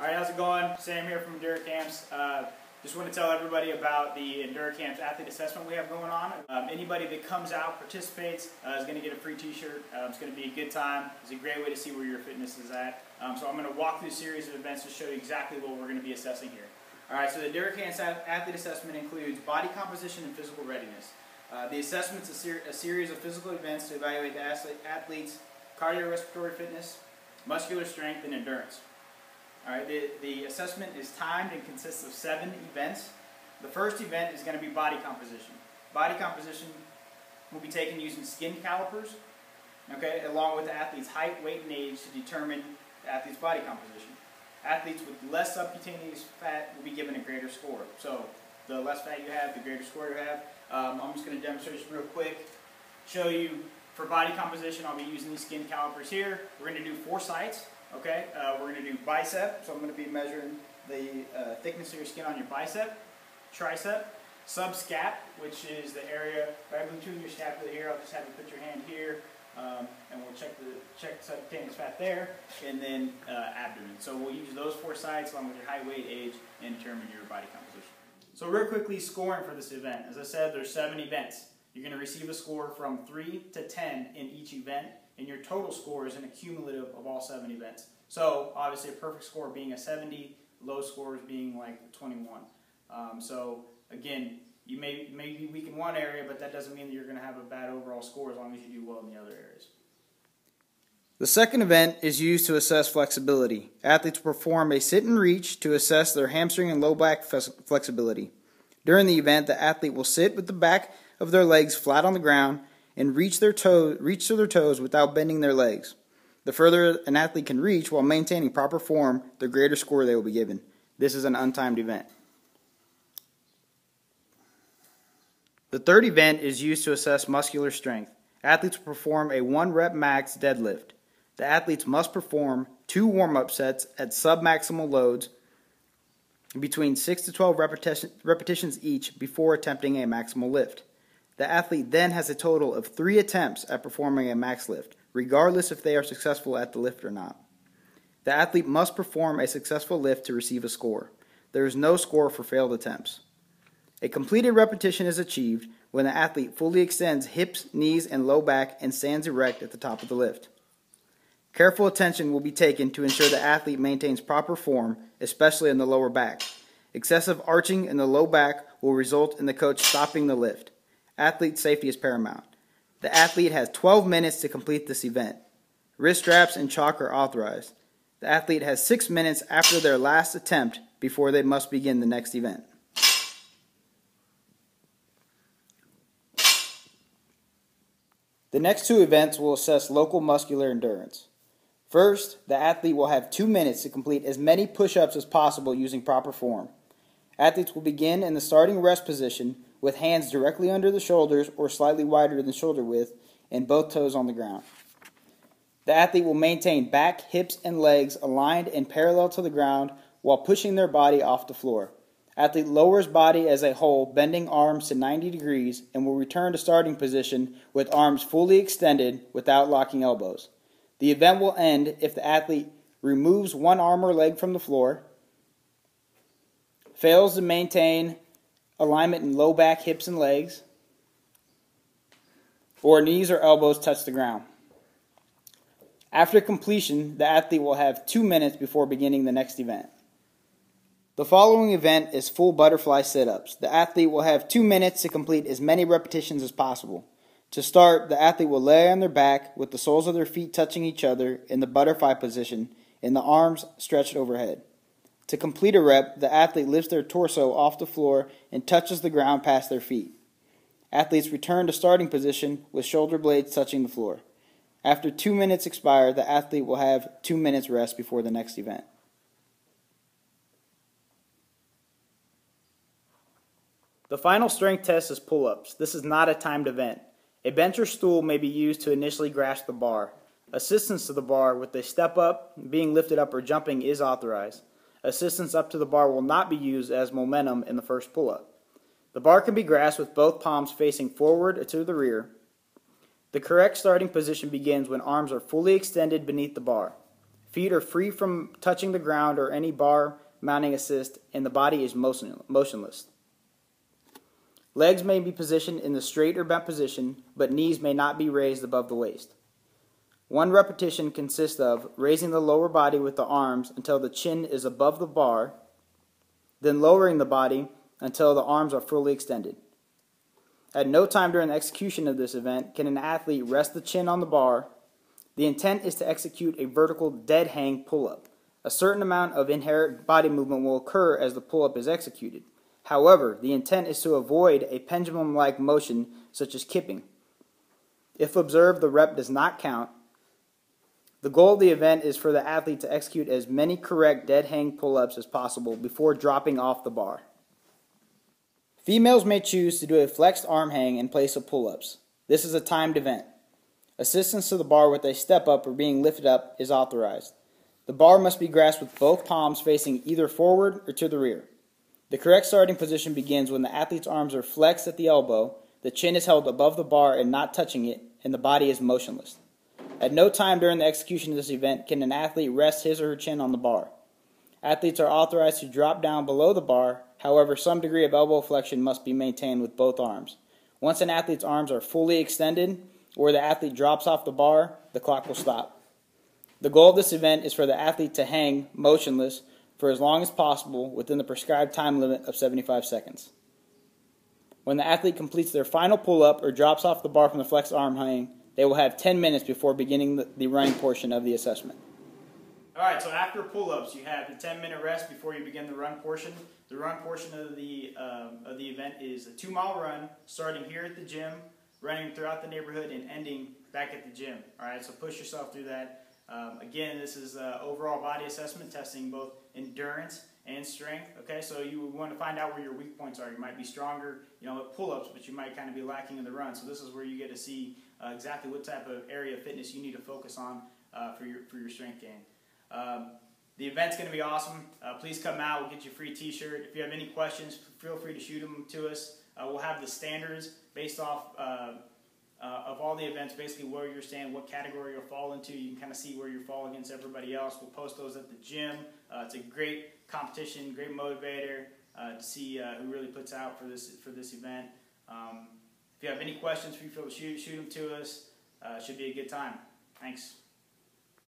Alright, how's it going? Sam here from EnduraCamps. Just want to tell everybody about the EnduraCamps athlete assessment we have going on. Anybody that comes out, participates, is going to get a free t-shirt. It's going to be a good time. It's a great way to see where your fitness is at. So I'm going to walk through a series of events to show you exactly what we're going to be assessing here. Alright, so the EnduraCamps athlete assessment includes body composition and physical readiness. The assessment is a series of physical events to evaluate the athlete's cardiorespiratory fitness, muscular strength, and endurance. Alright, the assessment is timed and consists of 7 events. The first event is going to be body composition. Body composition will be taken using skin calipers, okay, along with the athlete's height, weight, and age to determine the athlete's body composition. Athletes with less subcutaneous fat will be given a greater score. So the less fat you have, the greater score you have. I'm just going to demonstrate this real quick, show you for body composition. I'll be using these skin calipers here. We're going to do 4 sites. Okay, we're going to do bicep, so I'm going to be measuring the thickness of your skin on your bicep, tricep, subscap, which is the area right between your scapula here. I'll just have you put your hand here, and we'll check the subcutaneous fat there, and then abdomen. So we'll use those 4 sites along with your height, weight, age, and determine your body composition. So real quickly, scoring for this event. As I said, there's 7 events. You're going to receive a score from 3 to 10 in each event, and your total score is an accumulative of all 7 events. So obviously a perfect score being a 70, low scores being like 21. So again, you may be weak in one area, but that doesn't mean that you're going to have a bad overall score as long as you do well in the other areas. The second event is used to assess flexibility. Athletes perform a sit and reach to assess their hamstring and low back flexibility. During the event, the athlete will sit with the back of their legs flat on the ground and reach to their toes without bending their legs. The further an athlete can reach while maintaining proper form, the greater score they will be given. This is an untimed event. The third event is used to assess muscular strength. Athletes will perform a 1-rep max deadlift. The athletes must perform 2 warm-up sets at submaximal loads between 6 to 12 repetitions each before attempting a maximal lift. The athlete then has a total of 3 attempts at performing a max lift, regardless if they are successful at the lift or not. The athlete must perform a successful lift to receive a score. There is no score for failed attempts. A completed repetition is achieved when the athlete fully extends hips, knees, and low back and stands erect at the top of the lift. Careful attention will be taken to ensure the athlete maintains proper form, especially in the lower back. Excessive arching in the low back will result in the coach stopping the lift. Athlete safety is paramount. The athlete has 12 minutes to complete this event. Wrist straps and chalk are authorized. The athlete has 6 minutes after their last attempt before they must begin the next event. The next 2 events will assess local muscular endurance. First, the athlete will have 2 minutes to complete as many push-ups as possible using proper form. Athletes will begin in the starting rest position with hands directly under the shoulders or slightly wider than shoulder width and both toes on the ground. The athlete will maintain back, hips, and legs aligned and parallel to the ground while pushing their body off the floor. Athlete lowers body as a whole, bending arms to 90 degrees, and will return to starting position with arms fully extended without locking elbows. The event will end if the athlete removes one arm or leg from the floor, fails to maintain alignment in low back, hips, and legs, or knees or elbows touch the ground. After completion, the athlete will have 2 minutes before beginning the next event. The following event is full butterfly sit-ups. The athlete will have 2 minutes to complete as many repetitions as possible. To start, the athlete will lay on their back with the soles of their feet touching each other in the butterfly position and the arms stretched overhead. To complete a rep, the athlete lifts their torso off the floor and touches the ground past their feet. Athletes return to starting position with shoulder blades touching the floor. After 2 minutes expire, the athlete will have 2 minutes rest before the next event. The final strength test is pull-ups. This is not a timed event. A bench or stool may be used to initially grasp the bar. Assistance to the bar with a step up, being lifted up, or jumping is authorized. Assistance up to the bar will not be used as momentum in the first pull-up. The bar can be grasped with both palms facing forward or to the rear. The correct starting position begins when arms are fully extended beneath the bar. Feet are free from touching the ground or any bar mounting assist, and the body is motionless. Legs may be positioned in the straight or bent position, but knees may not be raised above the waist. One repetition consists of raising the lower body with the arms until the chin is above the bar, then lowering the body until the arms are fully extended. At no time during the execution of this event can an athlete rest the chin on the bar. The intent is to execute a vertical dead hang pull-up. A certain amount of inherent body movement will occur as the pull-up is executed. However, the intent is to avoid a pendulum-like motion such as kipping. If observed, the rep does not count. The goal of the event is for the athlete to execute as many correct dead hang pull-ups as possible before dropping off the bar. Females may choose to do a flexed arm hang in place of pull-ups. This is a timed event. Assistance to the bar with a step-up or being lifted up is authorized. The bar must be grasped with both palms facing either forward or to the rear. The correct starting position begins when the athlete's arms are flexed at the elbow, the chin is held above the bar and not touching it, and the body is motionless. At no time during the execution of this event can an athlete rest his or her chin on the bar. Athletes are authorized to drop down below the bar, however, some degree of elbow flexion must be maintained with both arms. Once an athlete's arms are fully extended, or the athlete drops off the bar, the clock will stop. The goal of this event is for the athlete to hang motionless for as long as possible within the prescribed time limit of 75 seconds. When the athlete completes their final pull-up or drops off the bar from the flexed arm hang, they will have 10 minutes before beginning the running portion of the assessment. All right, so after pull-ups, you have the 10-minute rest before you begin the run portion. The run portion of the event is a 2-mile run, starting here at the gym, running throughout the neighborhood, and ending back at the gym. All right, so push yourself through that. Again, this is overall body assessment, testing both endurance and strength. Okay, so you want to find out where your weak points are. You might be stronger, at pull-ups, but you might kind of be lacking in the run. So this is where you get to see exactly what type of area of fitness you need to focus on for your strength gain. The event's going to be awesome. Please come out. We'll get you a free t-shirt. If you have any questions, feel free to shoot them to us. We'll have the standards based off of all the events, basically where you're standing, what category you'll fall into. You can kind of see where you fall against everybody else. We'll post those at the gym. It's a great competition, great motivator to see who really puts out for this event. If you have any questions, feel free to shoot them to us. Should be a good time. Thanks.